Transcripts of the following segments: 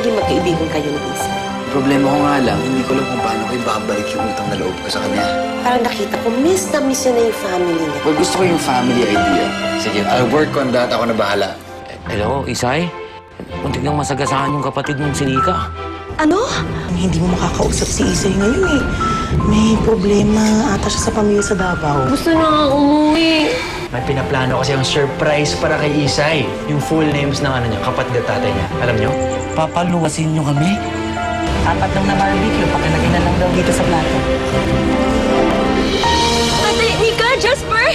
maging magkaibigan kayo ni Isa? Problema ko nga lang, hindi ko alam kung paano ko ibabalik yung utang na loob ko sa kanya. Parang nakita ko, miss na yung family niya. Well, gusto ko yung family idea. Sige, I'll work on that. Ako na bahala. Hello, Isay? Muntik nang masagasaan yung kapatid mong si Rika. Ano? Hindi mo makakausap si Isay ngayon eh. May problema ata siya sa pamilya sa Davao. Gusto na nga umuwi. May pinaplano kasi yung surprise para kay Isay. Yung full names ng niya, kapatid at tatay niya. Alam niyo? Papaluwasin niyo kami? Apat lang na barbecue, pakilagay na lang daw dito sa plato. Ate, Nika, Jasper!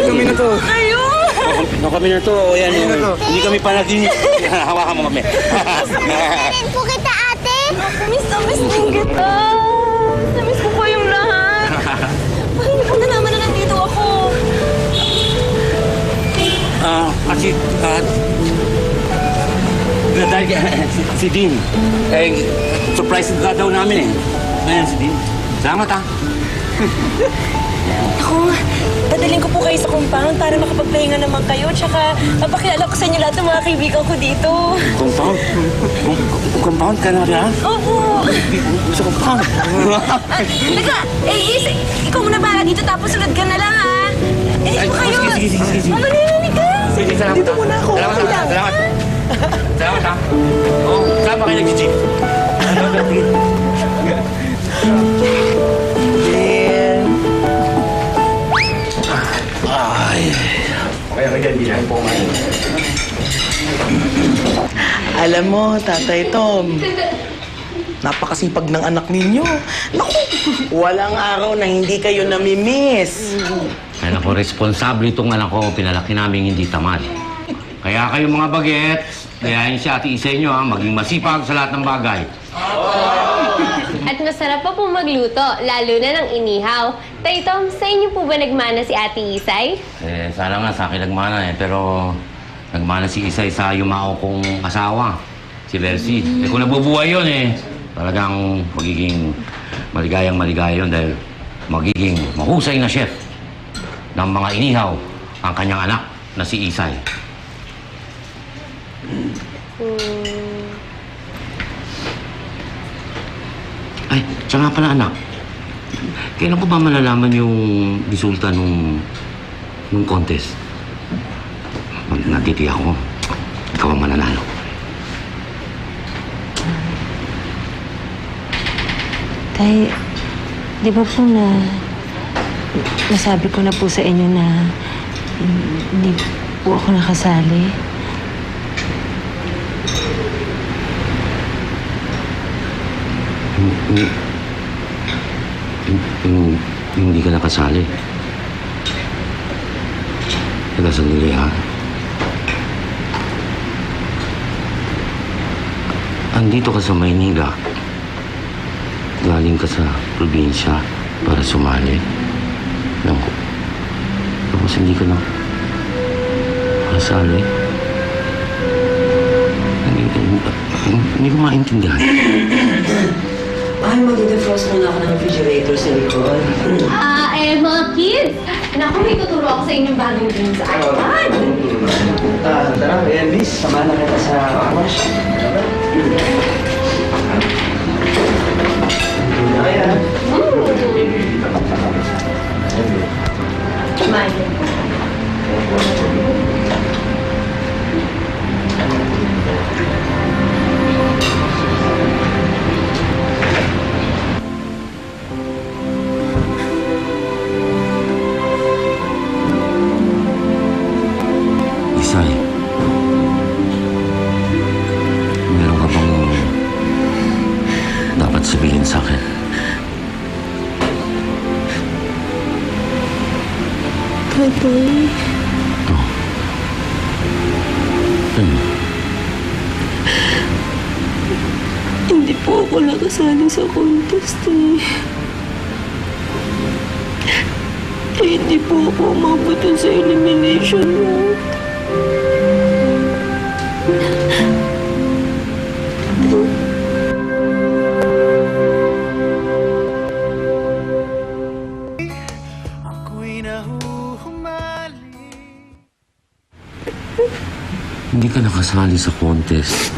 Kami na to. Ayo! No, kami na to. O yan, hindi kami panaginip. Hawakan mo kami. Pagkakalin po kita, ate! Miss na miss din kita. Namiss ko kayong lahat. Bakit niyo po nalaman na nandito ako? Kasi, dahil si Dean, surprise ka daw namin eh. Ayan si Dean. Salamat Ako, dadalhin ko po kayo sa compound para makapagpahinga naman kayo. Tsaka, papakilala ko sa inyo lahat ng mga kaibigan ko dito. Compound? Compound ka na rin? Opo! Sa compound? Teka, Is, ikaw muna para dito tapos sunod ka na lang, ha? Dito kayo! Sige. Mama, nilinig ka! Sige, salamat. Dito muna ako. Salamat. Salamat. Oo, saan ba kayo nag-jeep? Alam mo, Tatay Tom, napakasipag ng anak ninyo. Naku, walang araw na hindi kayo namimiss. Ay naku, responsable itong anak ko. Pinalaki namin hindi tamad. Kaya kayo mga bagets, gayahin si Ate Isa nyo maging masipag sa lahat ng bagay. At masarap pa po magluto, lalo na ng inihaw. Tay Tom, sa inyo po ba nagmana si Ate Isay? Sana nga sa akin nagmana pero nagmana si Isay sa yumao kong asawa, si Lercy. Kung nabubuhay yun talagang magiging maligaya yun dahil magiging mahusay na chef ng mga inihaw ang kanyang anak na si Isay. Ay, siya nga pala anak. Kailan ko ba malalaman yung resulta nung contest? Nagtitiyak ako. Ikaw ang mananalo. Tay, di ba po nasabi ko na po sa inyo na hindi po ako nakasali? Hindi ka nakasali. Teka, sandali ha. Andito ka sa Maynila. Galing ka sa probinsya para sumali. Tapos hindi ka na nakasali. Hindi ko maintindihan. Ay, mag-defrost muna ako ng refrigerator sa likod. Mga kids! Naku, may tuturo ako sa inyong bagong game sa iPad. Tara, Liz, samahan na kita sa wash. Isay, meron ka bang dapat sabihin sa akin? Tatay, hindi po ako nakasali sa contest hindi po ako umabot sa elimination round. Hindi ka nakasali sa contest.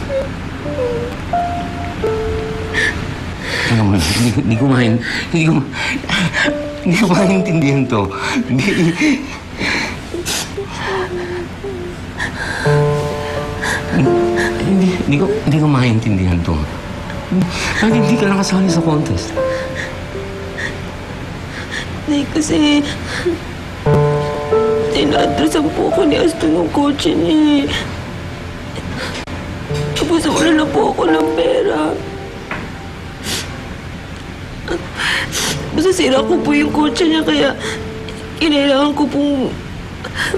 Alam mo, hindi ko maintindihan to. Hindi ko maintindihan to. Bakit hindi ka nakasali sa contest? Nay, kasi... Tinatrasan po ako ni Aston ng kotse niya. Tapos wala na po ako ng pera. Basta sira ko po yung kotse niya, kaya kailangan ko pong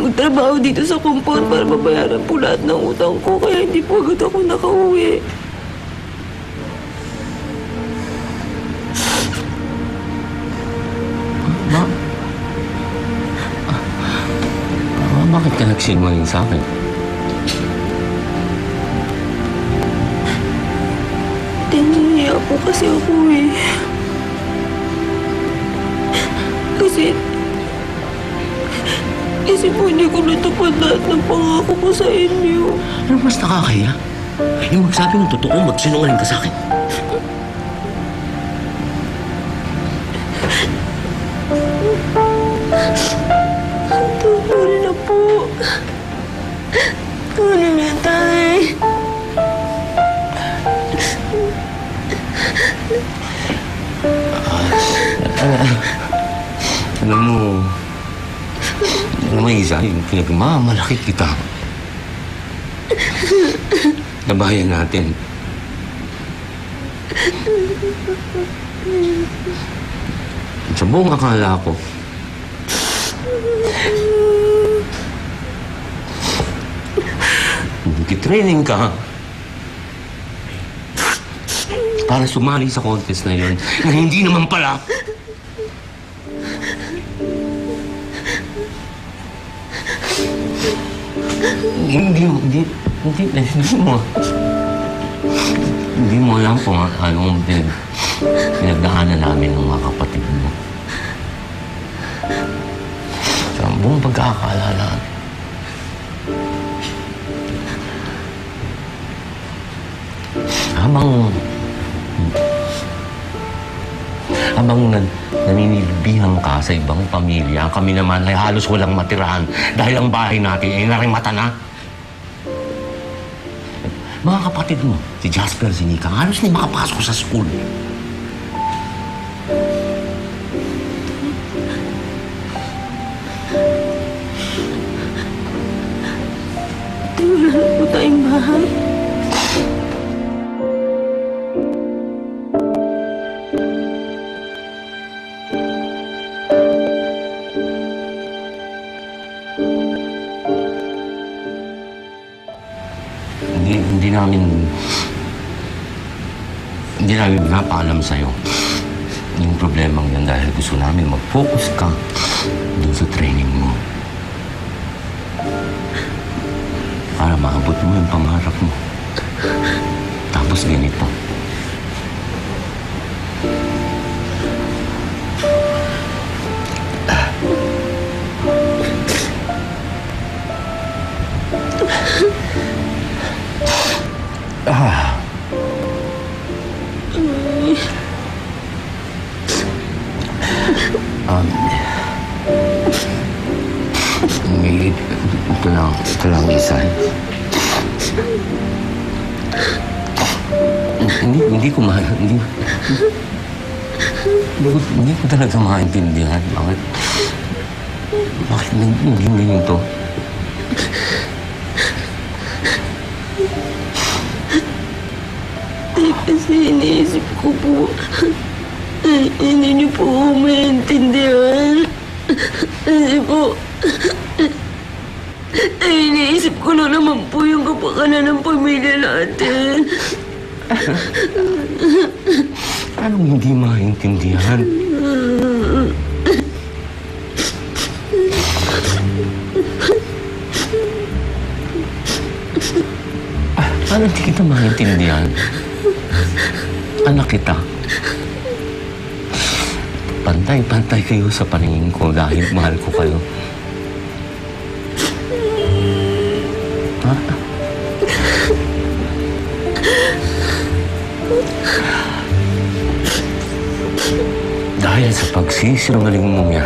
magtrabaho dito sa compound para mabayaran po lahat ng utang ko. Kaya hindi po agad ako nakauwi. Bakit ka nagsinungaling sa akin? Tininiya po kasi ako eh. Kasi po hindi ko natupad lahat ng pangako ko sa inyo. Ano mas nakakaya? Yung magsabi ng totoo, magsinungaling ka sa akin. Tuloy na po. Tuloy na tayo. Alam mo, Isa, yung pinagmamalaki kita. Nabayan natin. Sa buong akala ko, training ka para sumali sa contest na yun, na hindi naman pala. Hindi mo alam kung anong pinagdaanan namin ng mga kapatid mo. Sa buong pagkakala namin. Habang naninilbihan ka sa ibang pamilya, kami naman ay halos walang matirahan dahil ang bahay natin ay narimata na. Mga kapatid mo, si Jasper, si Nika, halos na makapasok sa school. Wala na po tayong bahay. Hindi namin pinapaalam sa'yo yung problemang yan dahil gusto namin mag-focus ka doon sa training mo. Para maabot mo yung pangarap mo. Tapos ganito. Ito lang isa. Hindi ko talaga maintindihan. Bakit naging ganyan to? Kasi iniisip ko po, hindi niyo po ako maintindihan. Kasi po, iniisip ko lang naman po yung kapakanan ng pamilya natin. Anong hindi maintindihan? Paano hindi kita maintindihan? Anak kita. Pantay-pantay kayo sa paningin ko dahil mahal ko kayo. Pagsisinungaling mo yan,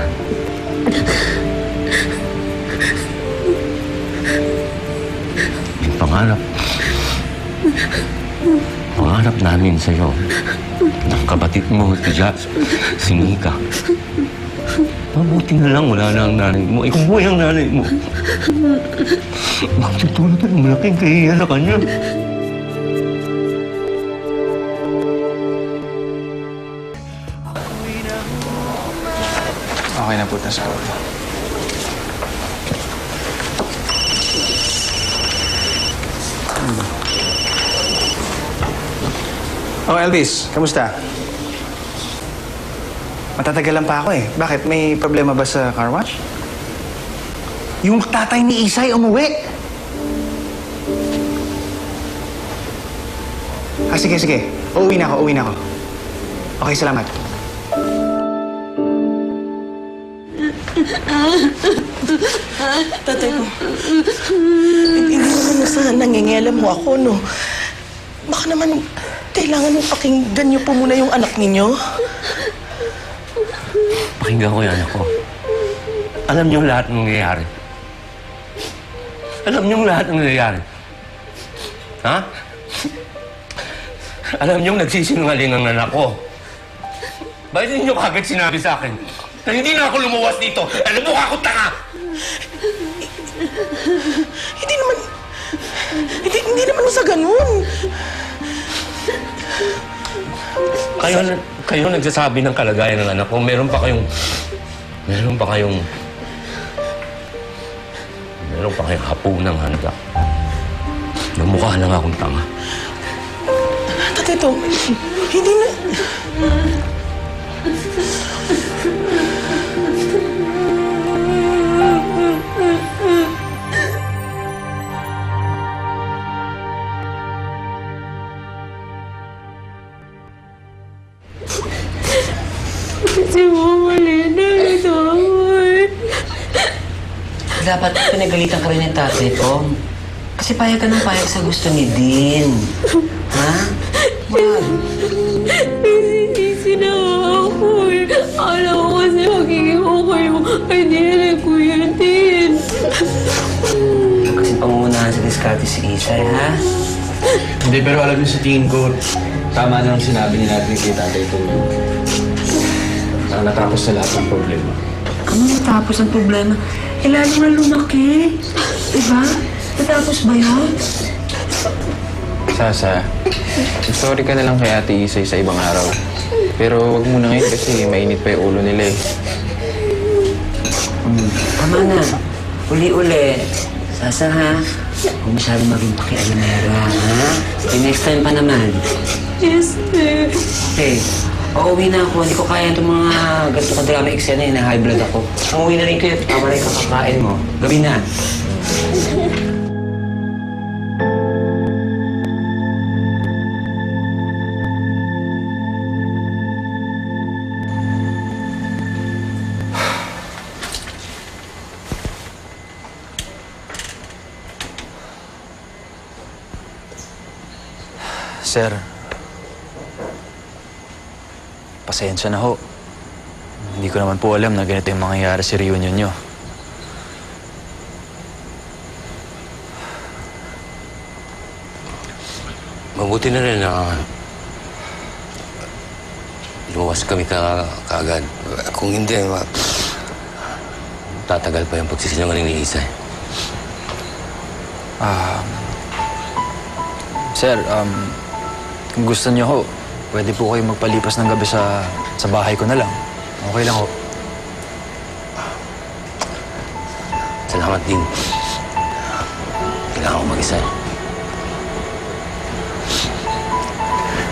yung pangarap namin sa'yo, ng kapatid mo, si Nika. Mabuti na lang wala na ang nanay mo. Ikaw buhay ang nanay mo. Magtutulog ka ng malaking kahiya sa kanya. Okay na po, tas ako. Oh, Elvis, kamusta? Matatagalan pa ako eh. Bakit? May problema ba sa car wash? Yung tatay ni Isay umuwi! Sige. Uuwi na ako. Okay, salamat. Tatay ko, hindi naman sa nangingialam mo ako, no? Baka naman kailangan mong pakinggan niyo po muna yung anak ninyo. Pakinggan ko yan ako. Alam niyo lahat ng nangyayari. Ha? Alam niyo nagsisinungaling ang anak ko. Bakit hindi niyo kagad sinabi sa akin na hindi na ako lumuwas dito? Alam mo ako tanga! Hindi naman sa ganun. Kayo nagsasabi ng kalagayan ng anak ko. Meron pa kayong hapunang handa. Namukha lang akong tanga. Tatay Tom, hindi na... Si Mama Lena, nagawin. Dapat pinagalitan ka rin ng tatay, Tom. Kasi payag ka ng payag sa gusto ni Dean. Ha? Wag. Hindi na ako eh. Alam ko kasi magiging okay mo. Ay, nilay ko yun din. Kasi pangungunahan sa diskarte si Isay, ha? Hindi, pero alam niyo sa tingin ko, tama na ang sinabi ni natin kay Tatay Tom. Natapos na lahat ng problema. Ano natapos ang problema? Eh, lalo na lumaki. Diba? Natapos ba yun? Sasa, sorry ka na lang kay Ate Isay sa ibang araw. Pero wag muna ngayon kasi mainit pa yung ulo nila eh. Tama na. Uli-uli. Sasa, ha? Huwag masyadong maging pakialamera, ha? Okay, next time pa naman. Yes, sir. Okay. Uuwi na ako. Hindi ko kaya itong mga ganito kadrama eksena eh. Na high blood ako. Uuwi na rin kayo. Tama rin kakakain mo. Gabi na. Sir, pasensya na ho. Hindi ko naman po alam na ganito yung mangyayari sa reunion nyo. Mabuti na rin na luwas kami kaagad. Kung hindi, tatagal pa yung pagsisinungaling ni Isay. Sir, kung gusto niyo ho, pwede po kayo magpalipas ng gabi sa bahay ko na lang. Okay lang ho. Salamat din. Kailangan ko mag-isa.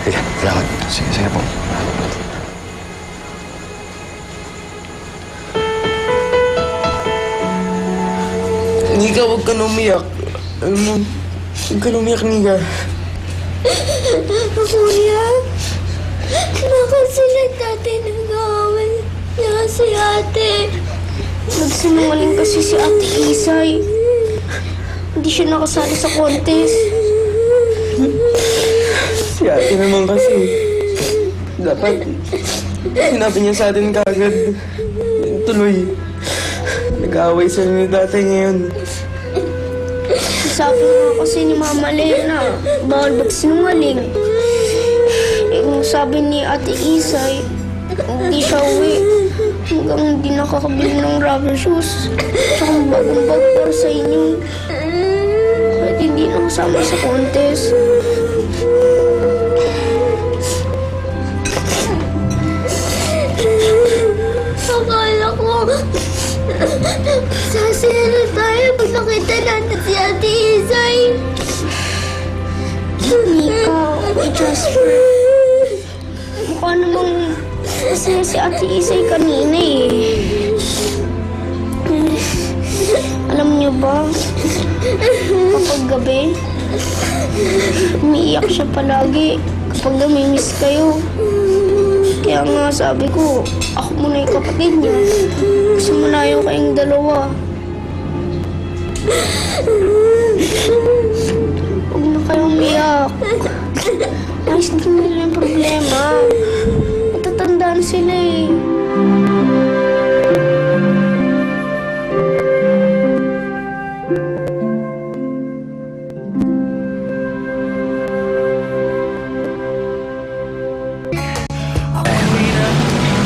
Sige, salamat. Sige po. Nika, huwag ka na umiyak. Alam mo, huwag ka na umiyak, Nika. Kuya, bakit sila tatay nag-aaway niya si ate? Nagsinungaling kasi si Ate Isay. Hindi siya nakasali sa contest. Si ate naman kasi. Dapat Sinabi niya sa atin kagad. Tuloy. Nag-aaway sila ni tatay ngayon. Sabi nga kasi ni Mama Lena, bawal magsinungaling. Eh, kung sabi ni Ate Isay, hindi siya uwi. Hanggang hindi nakakabili ng rubber shoes. Tsaka bagong bag para sa inyo. Kahit hindi nakasama sa contest. Akala ko, sasaya na tayo pag nakita natin si Ate Isay. Mika, Jasper. Mukha namang masaya si Ate Isay kanina eh. Alam niyo ba, kapag gabi, umiiyak siya palagi kapag namimiss kayo. Kaya nga sabi ko, ako muna yung kapatid niyo. Kasi malayo kayong dalawa. Huwag na kayong umiyak. Ayos din nila yung problema. Matatandaan sila eh.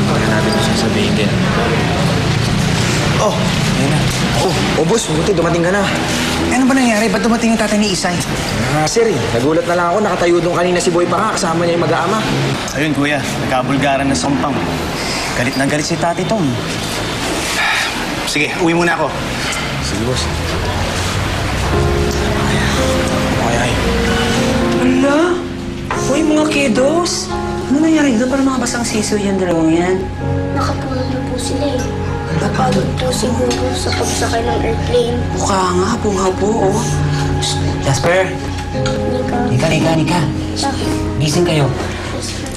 Kaya natin ito sasabihin din. Oh, ayun na. Oh, boss, buti dumating ka na. Ano ba nangyari? Ba't dumating yung tatay ni Isay? Sir, nagulat na lang ako. Nakatayo doon kanina si Boy pa nga. Kasama niya yung mag-aama. Ayun, kuya. Nagkabulgaran na sampang. Galit na galit si Tati Tom. Sige, uwi muna ako. Sige, boss. Ay. Ala? Uy, mga kiddos. Ano nangyari dito? Parang mga basang sisiw yan, dalawang yan. Nakatulog na po sila eh. Napagod po siguro sa pagsakay ng airplane. Mukha nga, hapo-hapo, oh. Shh, Jasper. Nika. Nika. Bakit? Gising kayo.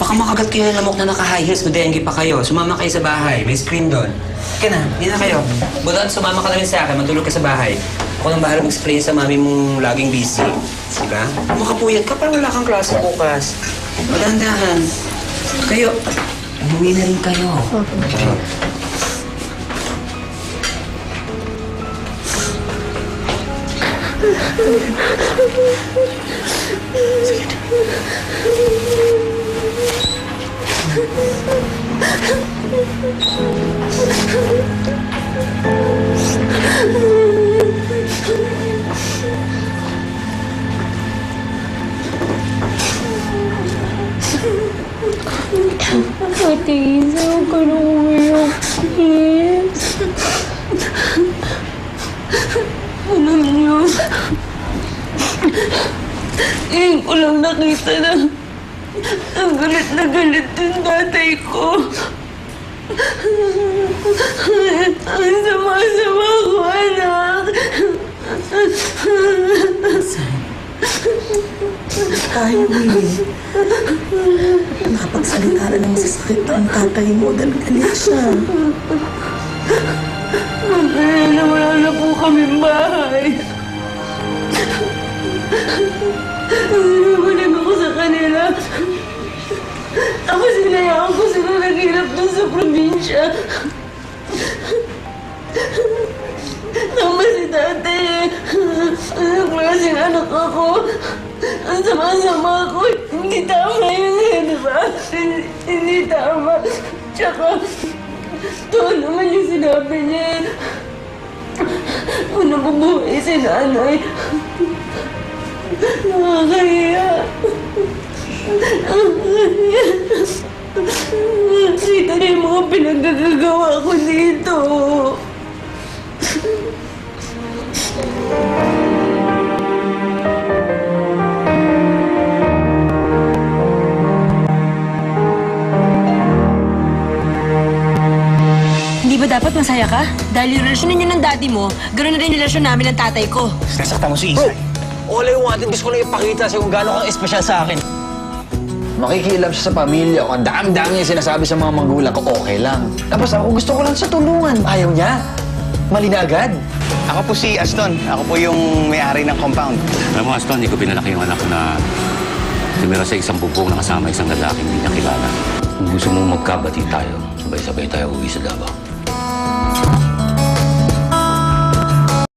Baka makagat kayo ng lamok na naka-high heels, madengue pa kayo. Sumama kayo sa bahay, may screen doon. Kaya na, hindi na kayo. Budan, sumama ka na rin sa akin, matulog ka sa bahay. Ako nang bahala mag-explain sa mami mong laging busy. Diba? Makapuyat ka, parang wala kang klase bukas. Madandahan. Kayo, umuwi na rin kayo. Ate Isa, huwag ka nang umiyak. Alam niyo, ngayon ko lang nakita na ang galit na galit yung tatay ko. Ang sama-sama ko, anak. Tayo eh. Nakapagsalita na ng masasakit ang tatay mo dahil galit siya. Kaya na wala na po kaming bahay. Sinungaling ako sa kanila. Tapos hinayaan ko sila naghirap dun sa probinsya. Tama si tatay eh. Anong klaseng anak ako? Ang sama-sama ko. Hindi tama yun eh, di ba? Hindi tama. Tsaka, ito naman yung sinabi niya eh. Kung nabubuhay si nanay. Nakakahiya. Nakakahiya. Kita niya yung mga pinagagagawa ko dito. Hindi ba dapat masaya ka? Dahil yung relasyon ninyo ng daddy mo, gano'n na rin yung relasyon namin ng tatay ko. Nasaktan mo si Isay. All I wanted, gusto ko lang ipakita sa'yo kung gaano kang espesyal sa akin. Makikialam siya sa pamilya ko. Ang dami-dami niya sinasabi sa mga magulang ko, okay lang. Tapos ako gusto ko lang sa tulungan. Ayaw niya. Mali na agad. Ako po si Aston. Ako po yung may-ari ng compound. Alam mo, Aston, hindi ko pinalaki yung anak ko na tumira sa isang bubong na kasama isang lalaking hindi niya kilala. Kung gusto mo magkabati tayo, sabay-sabay tayo uwi sa Davao.